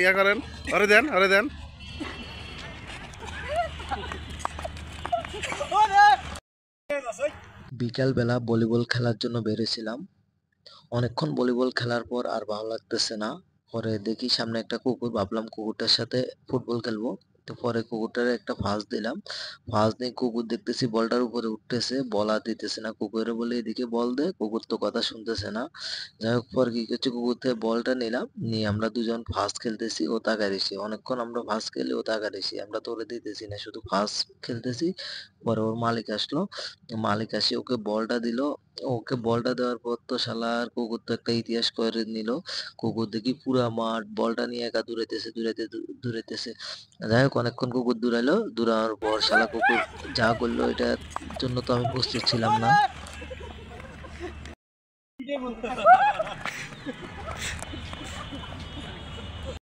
ইয়া করেন, ওরে দেন, ওরে দেন। বিকালবেলা ভলিবল খেলার জন্য বেরিয়েছিলাম। অনেকক্ষণ ভলিবল খেলার পর আর ভালো লাগতেছে না। পরে দেখি সামনে একটা কুকুর, ভাবলাম কুকুরটার সাথে ফুটবল খেলবো। তো পরে কুকুরটারে একটা ফাঁস দিলাম। ফাঁস দিয়ে কুকুর দেখতেছি বলটার উপরে উঠতেছে, বল আর দিতেছে না। কুকুরে বলে এদিকে বল দে, কুকুর তো কথা শুনতেছে না। যাই হোক, পরে কি করছে, কুকুর থেকে বলটা নিলাম, নিয়ে আমরা দুজন ফাঁস খেলতেছি, ও তাকাইছি। অনেকক্ষণ আমরা ফাঁস খেলে ও তাকাইছি, আমরা তো ওরে দিতেছি না, শুধু ফাঁস খেলতেছি। পরে ওর মালিক আসলো, মালিক আসে ওকে বলটা দিল। ওকে বলটা দেওয়ার পর তো শালার কুকুর তো একটা ইতিহাস করে নিল। কুকুর দেখি পুরা মাঠ বলটা নিয়ে একা দূরাইতেছে। যাই হোক, অনেকক্ষণ কুকুর দূরাইলো, দূরানোর পর শালা কুকুর যা করলো, এটার জন্য তো আমি প্রস্তুত ছিলাম না।